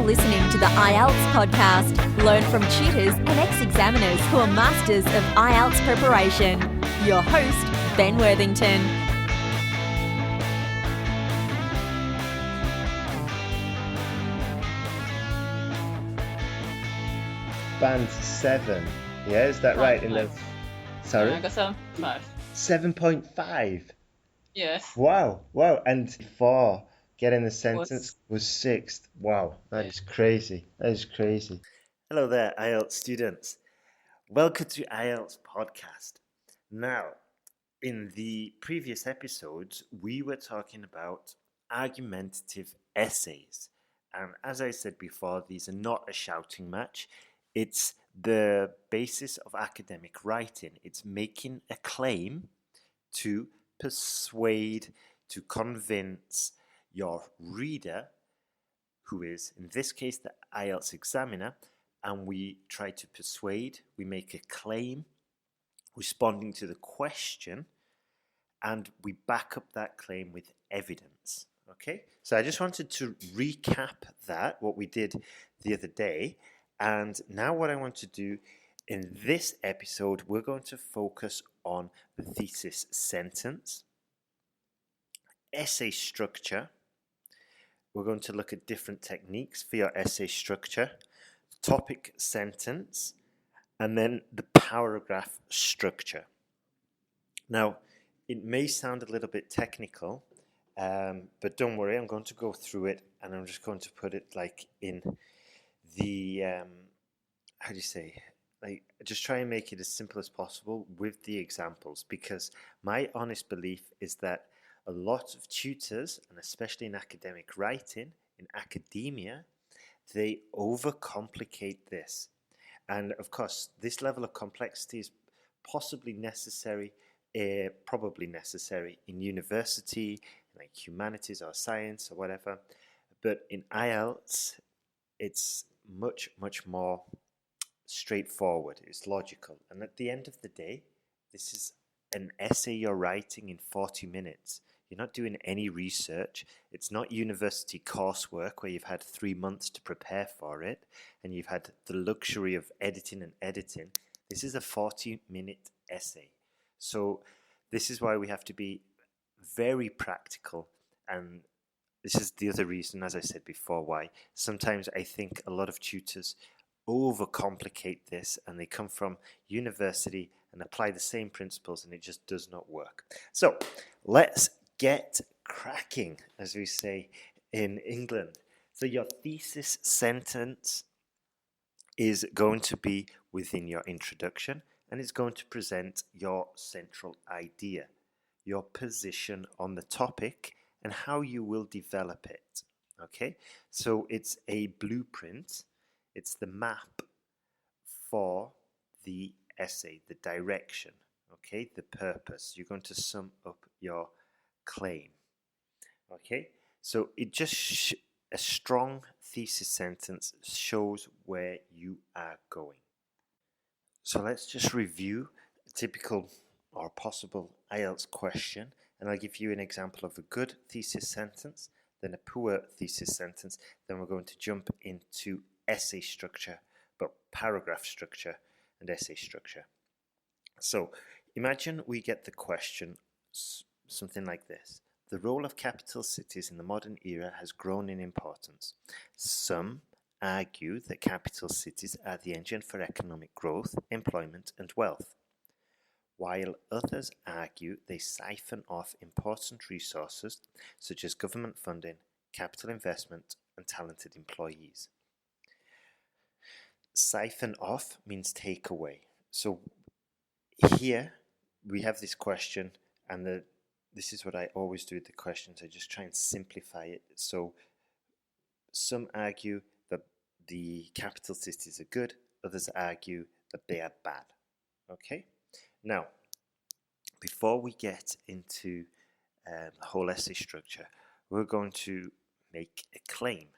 listening to the IELTS podcast. Learn from tutors and ex-examiners who are masters of IELTS preparation. Your host, Ben Worthington. Band 7. Yeah, is that right? Sorry? Yeah, I got 7.5. 7.5. Yes. Wow. And 4. Getting the sentence was 6th. Wow, that is crazy. Hello there, IELTS students. Welcome to IELTS Podcast. Now, in the previous episodes, we were talking about argumentative essays. And as I said before, these are not a shouting match. It's the basis of academic writing. It's making a claim to persuade, to convince your reader, who is, in this case, the IELTS examiner, and we try to persuade, we make a claim, responding to the question, and we back up that claim with evidence. Okay, so I just wanted to recap that, what we did the other day, and now what I want to do in this episode, we're going to focus on the thesis sentence, essay structure. We're going to look at different techniques for your essay structure, topic sentence, and then the paragraph structure. Now, it may sound a little bit technical, but don't worry, I'm going to go through it and I'm just going to put it like in the, just try and make it as simple as possible with the examples, because my honest belief is that a lot of tutors, and especially in academic writing, in academia, they overcomplicate this. And of course, this level of complexity is probably necessary in university, like humanities or science or whatever. But in IELTS, it's much, much more straightforward. It's logical. And at the end of the day, this is an essay you're writing in 40 minutes. You're not doing any research. It's not university coursework where you've had 3 months to prepare for it and you've had the luxury of editing. This is a 40-minute essay. So this is why we have to be very practical, and this is the other reason, as I said before, why sometimes I think a lot of tutors overcomplicate this and they come from university and apply the same principles and it just does not work. So let's get cracking, as we say in England. So your thesis sentence is going to be within your introduction and it's going to present your central idea, your position on the topic and how you will develop it. Okay, so it's a blueprint, it's the map for the essay, the direction, okay, the purpose. You're going to sum up your claim. Okay, so it just a strong thesis sentence shows where you are going. So let's just review a typical or possible IELTS question, and I'll give you an example of a good thesis sentence, then a poor thesis sentence, then we're going to jump into essay structure, but paragraph structure and essay structure. So imagine we get the question something like this. The role of capital cities in the modern era has grown in importance. Some argue that capital cities are the engine for economic growth, employment and wealth, while others argue they siphon off important resources such as government funding, capital investment and talented employees. Siphon off means take away. So here we have this question, and this is what I always do with the questions. I just try and simplify it. So some argue that the capital cities are good, others argue that they are bad. Okay? Now, before we get into the whole essay structure, we're going to make a claim.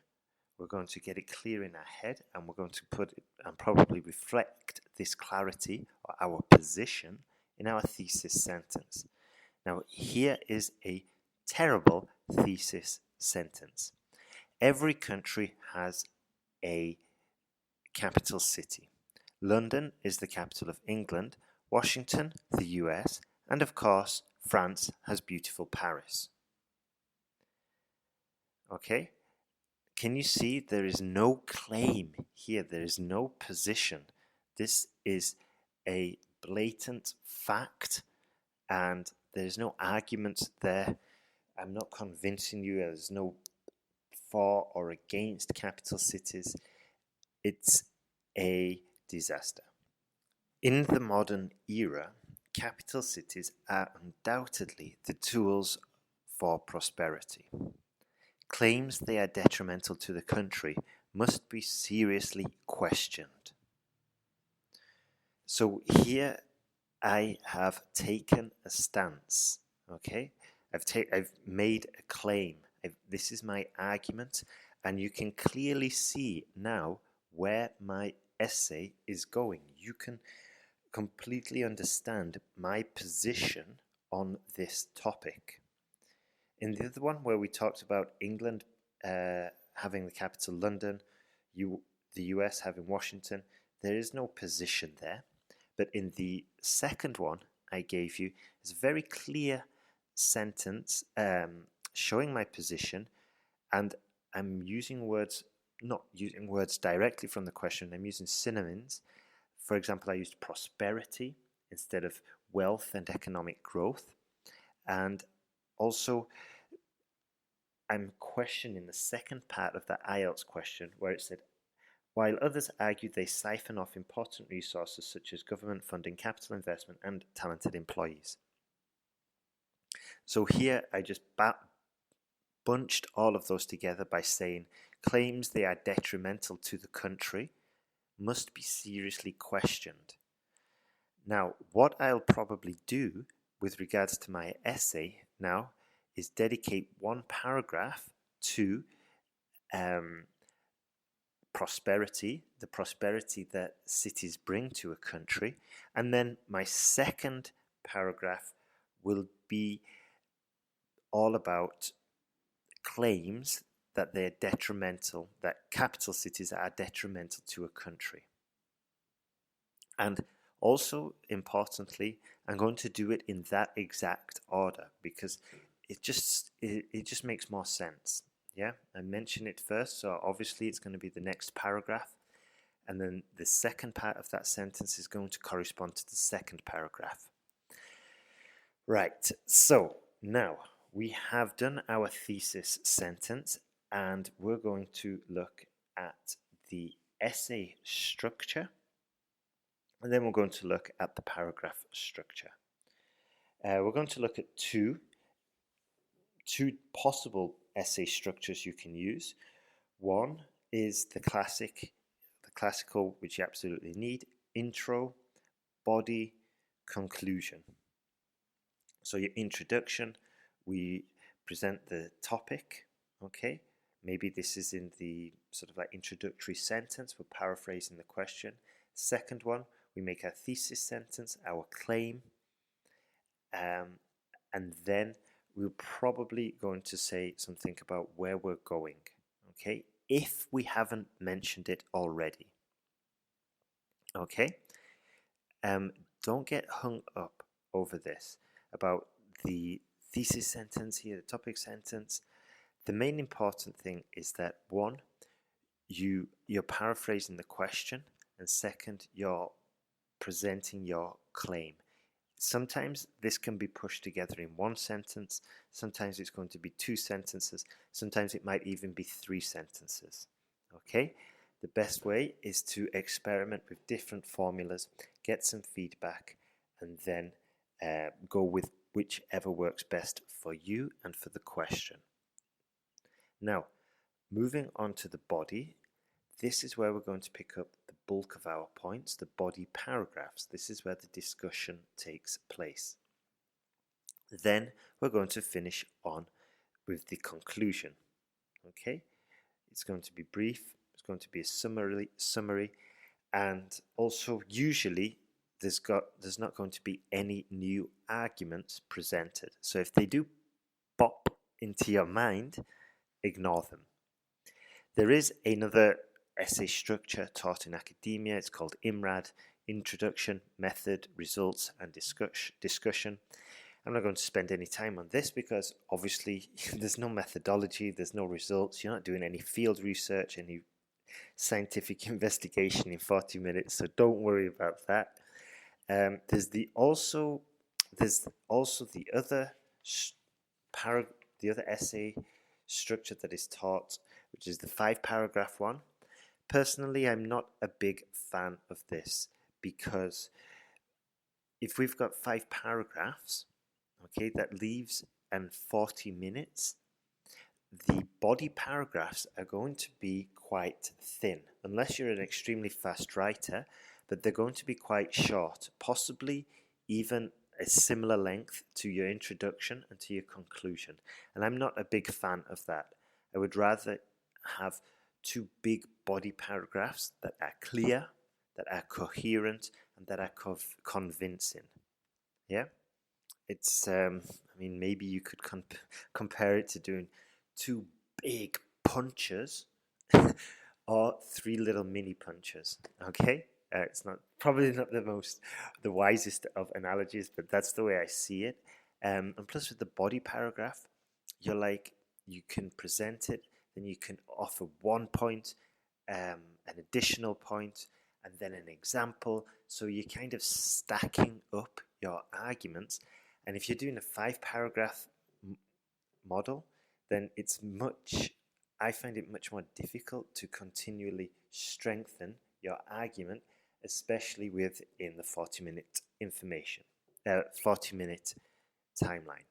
We're going to get it clear in our head, and we're going to put it and probably reflect this clarity or our position in our thesis sentence. Now, here is a terrible thesis sentence. Every country has a capital city. London is the capital of England, Washington, the US, and of course, France has beautiful Paris. Okay? Can you see there is no claim here? There is no position. This is a blatant fact, and there's no argument there. I'm not convincing you. There's no for or against capital cities. It's a disaster. In the modern era, capital cities are undoubtedly the tools for prosperity. Claims they are detrimental to the country must be seriously questioned. So here I have taken a stance, okay? I've made a claim. This is my argument, and you can clearly see now where my essay is going. You can completely understand my position on this topic. In the other one, where we talked about England having the capital London, the US having Washington, there is no position there. But in the second one I gave you, is a very clear sentence showing my position, and I'm using words, not using words directly from the question, I'm using synonyms. For example, I used prosperity instead of wealth and economic growth. And also, I'm questioning the second part of that IELTS question where it said, while others argued they siphon off important resources such as government funding, capital investment, and talented employees. So here I just bunched all of those together by saying claims they are detrimental to the country must be seriously questioned. Now, what I'll probably do with regards to my essay now is dedicate one paragraph to prosperity, the prosperity that cities bring to a country, and then my second paragraph will be all about claims that they're detrimental, that capital cities are detrimental to a country. And also, importantly, I'm going to do it in that exact order because it just makes more sense. Yeah, I mention it first, so obviously it's going to be the next paragraph, and then the second part of that sentence is going to correspond to the second paragraph. Right, so now we have done our thesis sentence, and we're going to look at the essay structure, and then we're going to look at the paragraph structure. We're going to look at two possible essay structures you can use. One is the classical, which you absolutely need: intro, body, conclusion. So your introduction, we present the topic, okay? Maybe this is in the sort of like introductory sentence, we're paraphrasing the question. Second one, we make our thesis sentence, our claim, and then we're probably going to say something about where we're going, okay? If we haven't mentioned it already, okay? Don't get hung up over this, about the thesis sentence here, the topic sentence. The main important thing is that one, you're paraphrasing the question, and second, you're presenting your claim. Sometimes this can be pushed together in one sentence, sometimes it's going to be two sentences, sometimes it might even be three sentences. Okay? The best way is to experiment with different formulas, get some feedback, and then go with whichever works best for you and for the question. Now, moving on to the body, this is where we're going to pick up the bulk of our points, the body paragraphs. This is where the discussion takes place. Then we're going to finish on with the conclusion. Okay? It's going to be brief, it's going to be a summary, and also usually there's not going to be any new arguments presented. So if they do pop into your mind, ignore them. There is another essay structure taught in academia. It's called IMRAD, Introduction, Method, Results and Discussion. I'm not going to spend any time on this because obviously there's no methodology, there's no results, you're not doing any field research, any scientific investigation in 40 minutes, so don't worry about that. There's also the other essay structure that is taught, which is the 5-paragraph one. Personally, I'm not a big fan of this because if we've got 5 paragraphs, okay, that leaves 40 minutes, the body paragraphs are going to be quite thin, unless you're an extremely fast writer, but they're going to be quite short, possibly even a similar length to your introduction and to your conclusion. And I'm not a big fan of that. I would rather have 2 big body paragraphs that are clear, that are coherent, and that are convincing. Yeah? It's, maybe you could compare it to doing 2 big punches or 3 little mini punches. Okay, it's probably not the wisest of analogies, but that's the way I see it. And plus, with the body paragraph, you can present it, then you can offer 1 point, an additional point, and then an example. So you're kind of stacking up your arguments. And if you're doing a 5-paragraph model, then I find it much more difficult to continually strengthen your argument, especially within the 40-minute 40-minute timeline.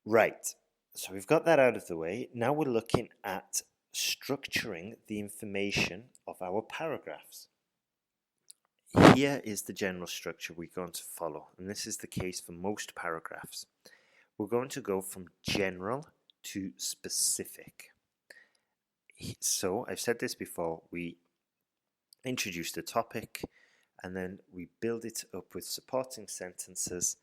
Right, so we've got that out of the way. Now we're looking at structuring the information of our paragraphs. Here is the general structure we're going to follow, and this is the case for most paragraphs. We're going to go from general to specific. So I've said this before, we introduce the topic and then we build it up with supporting sentences.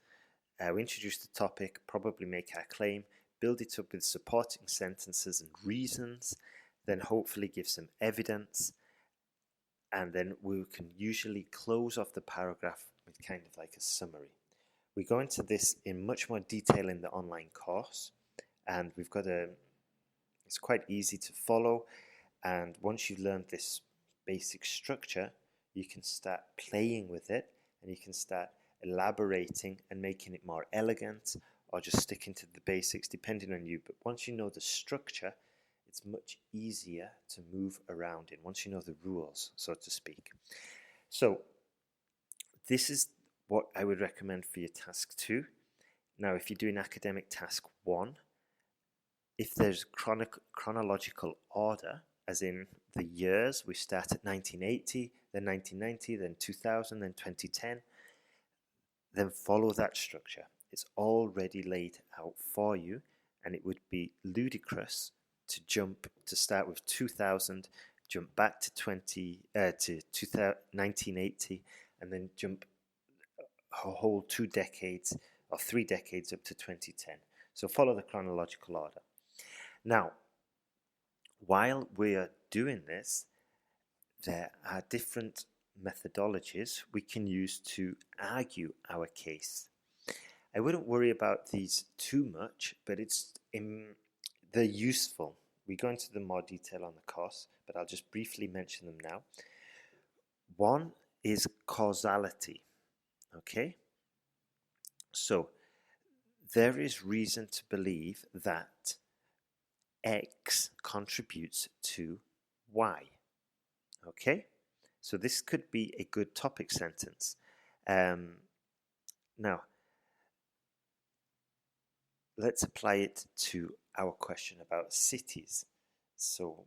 We introduce the topic, probably make our claim, build it up with supporting sentences and reasons, then hopefully give some evidence, and then we can usually close off the paragraph with kind of like a summary. We go into this in much more detail in the online course, and it's quite easy to follow, and once you've learned this basic structure, you can start playing with it, and you can start elaborating and making it more elegant, or just sticking to the basics depending on you. But once you know the structure, it's much easier to move around in, once you know the rules, so to speak. So this is what I would recommend for your task 2. Now, if you're doing academic task 1, if there's chronological order, as in the years, we start at 1980, then 1990, then 2000, then 2010, then follow that structure. It's already laid out for you, and it would be ludicrous to start with 2000, jump back to 1980, and then jump a whole 2 decades or 3 decades up to 2010. So follow the chronological order. Now, while we are doing this, there are different methodologies we can use to argue our case. I wouldn't worry about these too much, but they're useful. We go into the more detail on the course, but I'll just briefly mention them now. One is causality. Okay? So, there is reason to believe that X contributes to Y. Okay? So this could be a good topic sentence. Now, let's apply it to our question about cities. So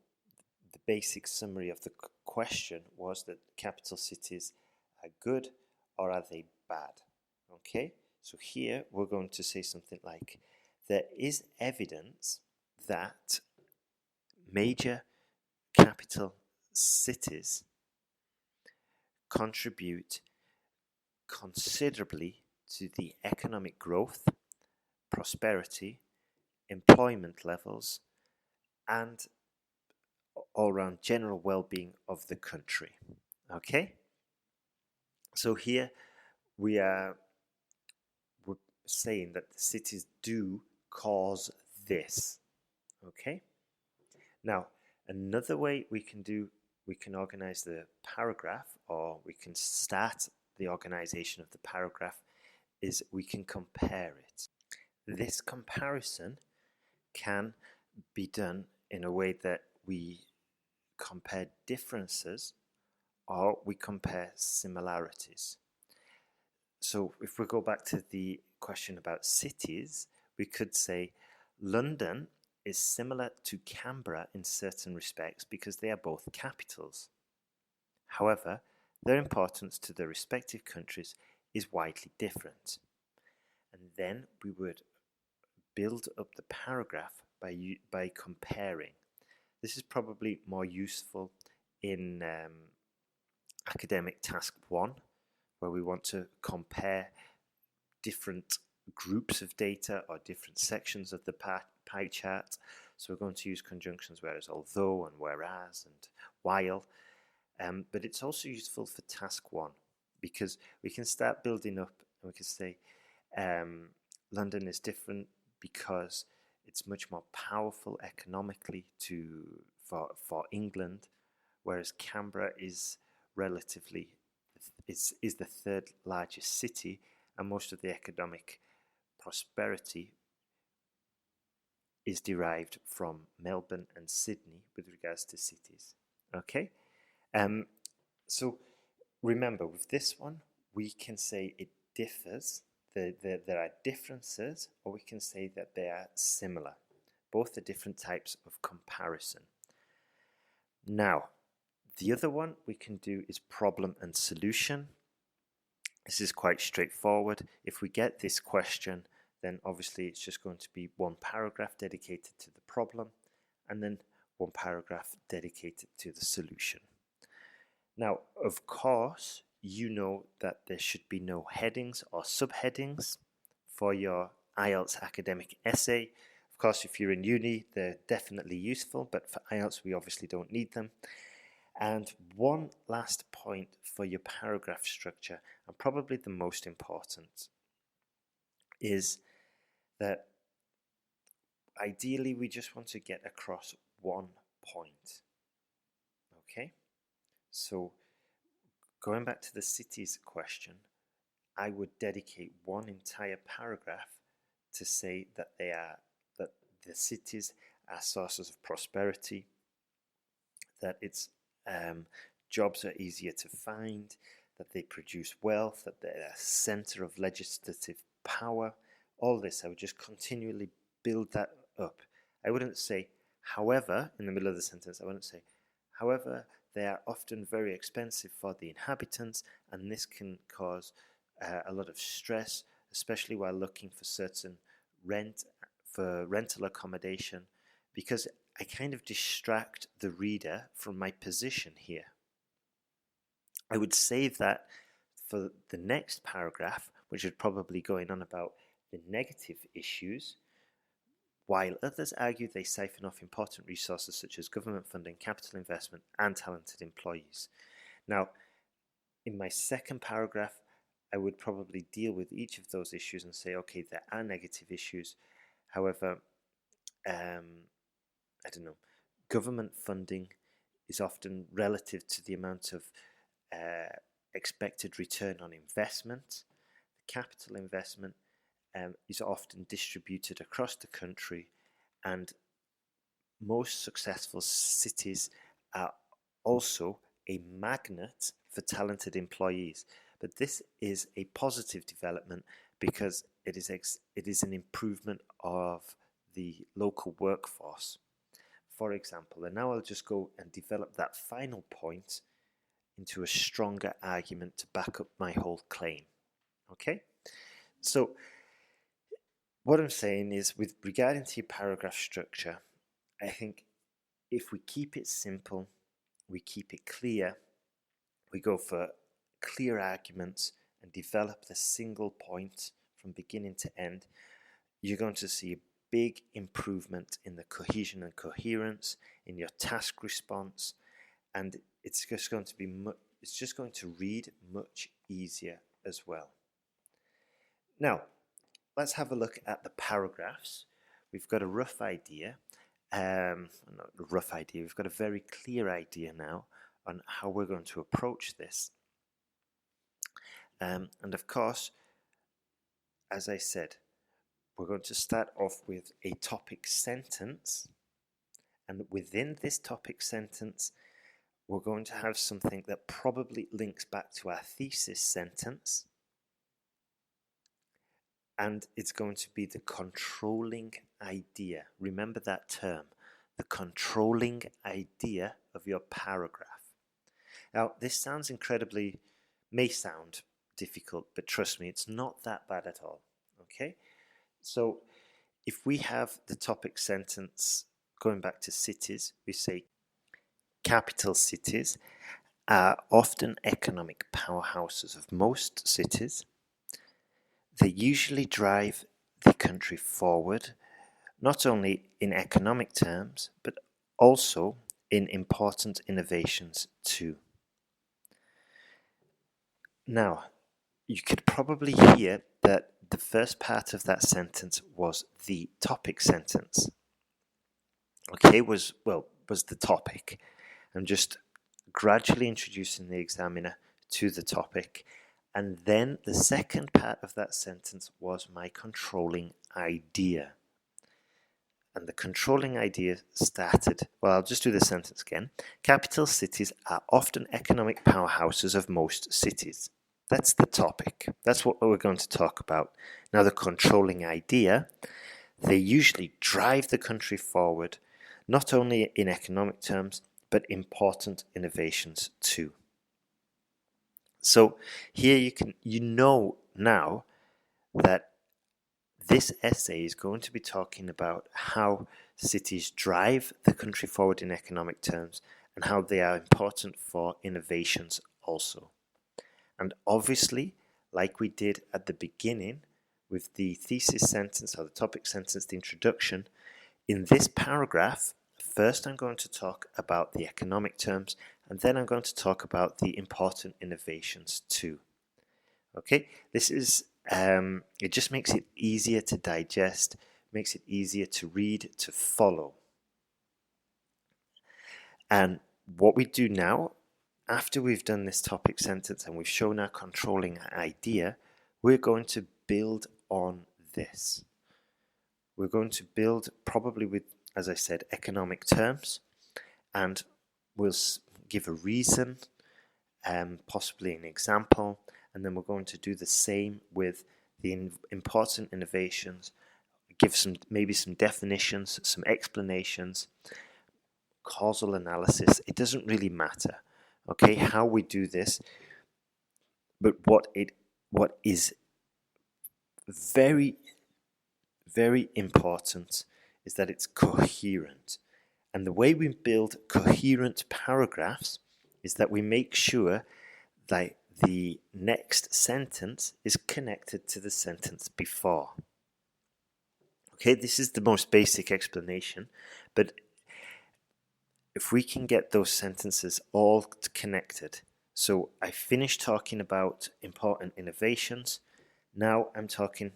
the basic summary of the question was that capital cities are good, or are they bad? Okay, so here we're going to say something like, there is evidence that major capital cities contribute considerably to the economic growth, prosperity, employment levels, and all-round general well-being of the country. Okay? So here we're saying that the cities do cause this. Okay? Now, another way we can organize the paragraph, or we can start the organization of the paragraph, is we can compare it. This comparison can be done in a way that we compare differences or we compare similarities. So if we go back to the question about cities, we could say London is similar to Canberra in certain respects because they are both capitals. However, their importance to their respective countries is widely different. And then we would build up the paragraph by comparing. This is probably more useful in academic task 1, where we want to compare different groups of data or different sections of the pie chart. So we're going to use conjunctions whereas, although, and whereas, and while. But it's also useful for task 1 because we can start building up and we can say London is different because it's much more powerful economically for England, whereas Canberra is relatively is the third largest city, and most of the economic prosperity is derived from Melbourne and Sydney with regards to cities. Okay, so remember with this one we can say it differs. There are differences, or we can say that they are similar. Both are different types of comparison. Now, the other one we can do is problem and solution. This is quite straightforward. If we get this question, then obviously it's just going to be one paragraph dedicated to the problem and then one paragraph dedicated to the solution. Now, of course, you know that there should be no headings or subheadings for your IELTS academic essay. Of course, if you're in uni, they're definitely useful, but for IELTS, we obviously don't need them. And one last point for your paragraph structure, and probably the most important, is that ideally we just want to get across one point. Okay? So going back to the cities question, I would dedicate one entire paragraph to say that the cities are sources of prosperity, that it's jobs are easier to find, that they produce wealth, that they're a center of legislative power. All this, I would just continually build that up. I wouldn't say, however, in the middle of the sentence, I wouldn't say, however, they are often very expensive for the inhabitants, and this can cause a lot of stress, especially while looking for rental accommodation, because I kind of distract the reader from my position here. I would save that for the next paragraph, which is probably going on about the negative issues. While others argue they siphon off important resources such as government funding, capital investment, and talented employees. Now, in my second paragraph, I would probably deal with each of those issues and say, okay, there are negative issues. However, I don't know, government funding is often relative to the amount of expected return on investment. The capital investment is often distributed across the country, and most successful cities are also a magnet for talented employees. But this is a positive development because it is an improvement of the local workforce. For example, and now I'll just go and develop that final point into a stronger argument to back up my whole claim. Okay? So what I'm saying is, with regarding to your paragraph structure, I think if we keep it simple, we keep it clear, we go for clear arguments and develop the single point from beginning to end, you're going to see big improvement in the cohesion and coherence, in your task response, and it's just going to read much easier as well. Now, let's have a look at the paragraphs. We've got a rough idea. We've got a very clear idea now on how we're going to approach this. And of course, as I said, we're going to start off with a topic sentence. And within this topic sentence, we're going to have something that probably links back to our thesis sentence. And it's going to be the controlling idea. Remember that term, the controlling idea of your paragraph. Now, this may sound difficult, but trust me, it's not that bad at all. Okay? So, if we have the topic sentence going back to cities, we say capital cities are often economic powerhouses of most cities. They usually drive the country forward, not only in economic terms, but also in important innovations too. Now, you could probably hear that the first part of that sentence was the topic sentence. Okay, was the topic. I'm just gradually introducing the examiner to the topic. And then the second part of that sentence was my controlling idea. And the controlling idea started, I'll just do the sentence again. Capital cities are often economic powerhouses of most cities. That's the topic. That's what we're going to talk about. Now, the controlling idea, they usually drive the country forward, not only in economic terms, but important innovations too. So here you know now that this essay is going to be talking about how cities drive the country forward in economic terms and how they are important for innovations also. And obviously, like we did at the beginning with the thesis sentence or the topic sentence, the introduction, in this paragraph, first I'm going to talk about the economic terms, and then I'm going to talk about the important innovations too. Okay, this is, it just makes it easier to digest, makes it easier to read, to follow. And what we do now, after we've done this topic sentence and we've shown our controlling idea, we're going to build on this. We're going to build probably with, as I said, economic terms, and we'll give a reason, possibly an example, and then we're going to do the same with the important innovations, give maybe some definitions, some explanations, causal analysis. It doesn't really matter, okay, how we do this, but what is very, very important is that it's coherent. And the way we build coherent paragraphs is that we make sure that the next sentence is connected to the sentence before. Okay, this is the most basic explanation, but if we can get those sentences all connected, so I finished talking about important innovations, now I'm going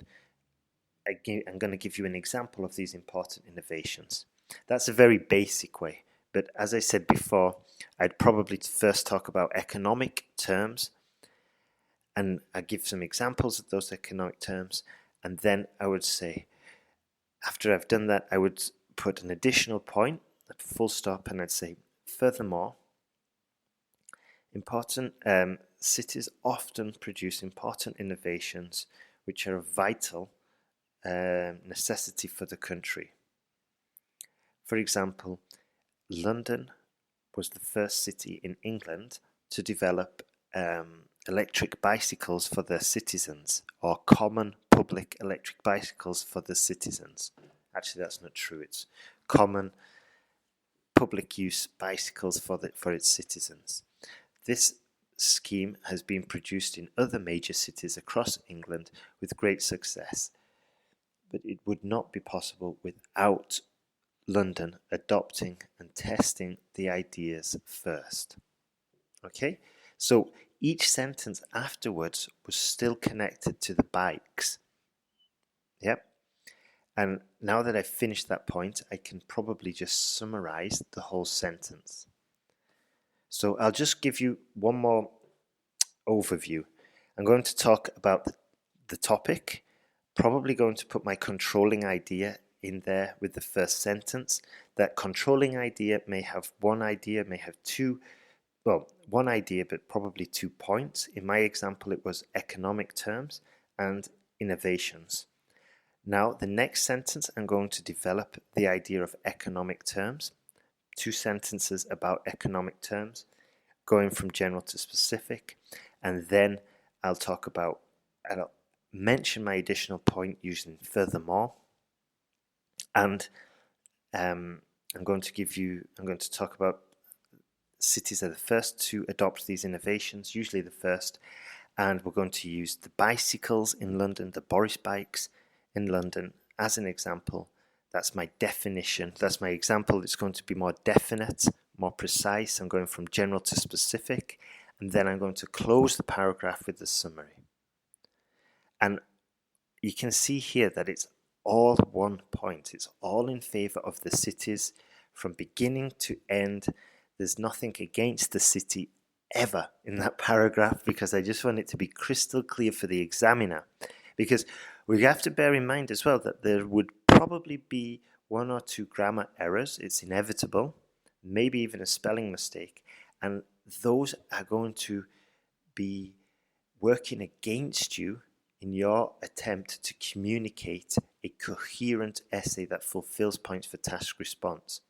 to give you an example of these important innovations. That's a very basic way, but as I said before, I'd probably first talk about economic terms, and I give some examples of those economic terms, and then I would say, after I've done that, I would put an additional point, a full stop, and I'd say, furthermore, important cities often produce important innovations which are a vital necessity for the country. For example, London was the first city in England to develop electric bicycles for their citizens, or common public electric bicycles for the citizens. Actually, that's not true. It's common public use bicycles for its citizens. This scheme has been produced in other major cities across England with great success. but it would not be possible without London adopting and testing the ideas first. Okay, so each sentence afterwards was still connected to the bikes. Yep. And now that I've finished that point, I can probably just summarize the whole sentence. So I'll just give you one more overview. I'm going to talk about the topic, probably going to put my controlling idea in there with the first sentence. That controlling idea may have one idea, may have two, well, one idea, but probably 2 points. In my example, it was economic terms and innovations. Now, the next sentence, I'm going to develop the idea of economic terms. 2 sentences about economic terms, going from general to specific. And then I'll mention my additional point using furthermore. And I'm going to talk about cities are the first to adopt these innovations, usually the first. And we're going to use the bicycles in London, the Boris bikes in London, as an example. That's my definition. That's my example. It's going to be more definite, more precise. I'm going from general to specific. And then I'm going to close the paragraph with the summary. And you can see here that it's all 1 point. It's all in favor of the cities from beginning to end. There's nothing against the city ever in that paragraph, because I just want it to be crystal clear for the examiner. Because we have to bear in mind as well that there would probably be 1 or 2 grammar errors. It's inevitable, maybe even a spelling mistake. And those are going to be working against you in your attempt to communicate a coherent essay that fulfills points for task response.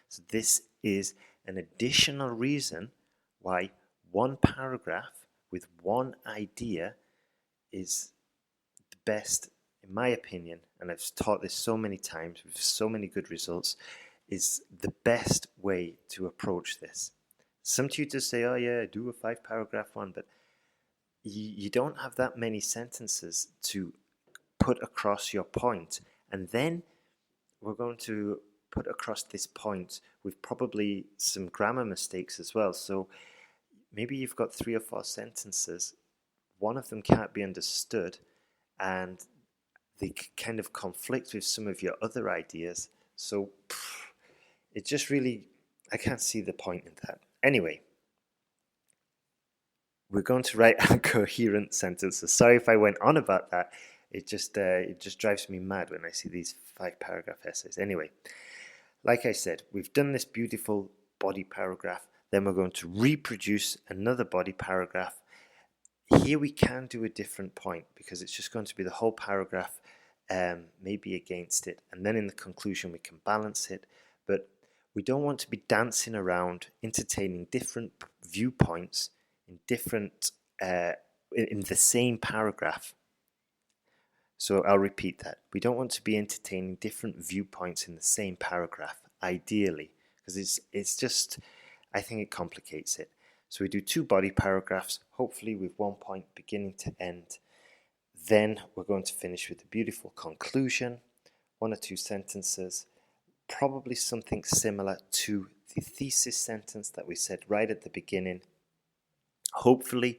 So this is an additional reason why 1 paragraph with 1 idea is the best, in my opinion, and I've taught this so many times with so many good results, is the best way to approach this. Some tutors say, oh yeah, do a 5-paragraph one, but you don't have that many sentences to put across your point. And then we're going to put across this point with probably some grammar mistakes as well. So maybe you've got 3 or 4 sentences, one of them can't be understood, and they kind of conflict with some of your other ideas. So it just really, I can't see the point in that. Anyway, we're going to write coherent sentences. Sorry if I went on about that. It just drives me mad when I see these 5-paragraph essays. Anyway, like I said, we've done this beautiful body paragraph. Then we're going to reproduce another body paragraph. Here we can do a different point because it's just going to be the whole paragraph, maybe against it. And then in the conclusion, we can balance it. But we don't want to be dancing around, entertaining different viewpoints in the same paragraph. So I'll repeat that. We don't want to be entertaining different viewpoints in the same paragraph, ideally, because it's just, I think it complicates it. So we do 2 body paragraphs, hopefully with 1 point beginning to end. Then we're going to finish with a beautiful conclusion, 1 or 2 sentences, probably something similar to the thesis sentence that we said right at the beginning. Hopefully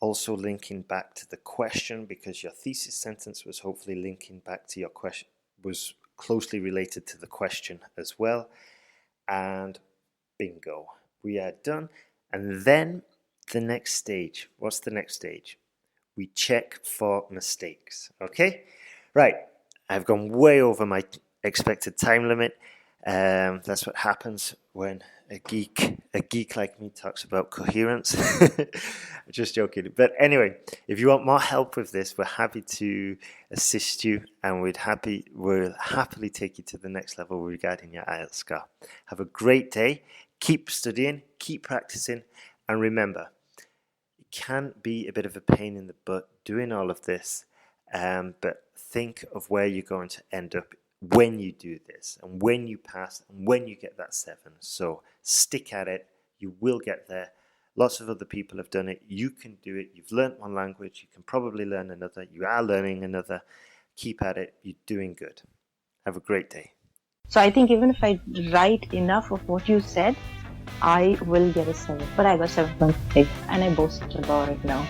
also linking back to the question, because your thesis sentence was hopefully linking back to your question, was closely related to the question as well. And bingo, we are done. And then the next stage. What's the next stage? We check for mistakes. Okay? Right. I've gone way over my expected time limit. That's what happens when a geek like me talks about coherence. Just joking. But anyway, if you want more help with this, we're happy to assist you, and we'll happily take you to the next level regarding your IELTS score. Have a great day. Keep studying, keep practicing, and remember, it can be a bit of a pain in the butt doing all of this, but think of where you're going to end up when you do this, and when you pass, and when you get that 7. So stick at it. You will get there. Lots of other people have done it. You can do it. You've learnt one language. You can probably learn another. You are learning another. Keep at it. You're doing good. Have a great day. So I think even if I write enough of what you said, I will get a 7. But I got 7.5 and I boast about it now.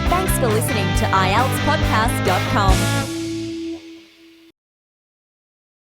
Thanks for listening to IELTSPodcast.com.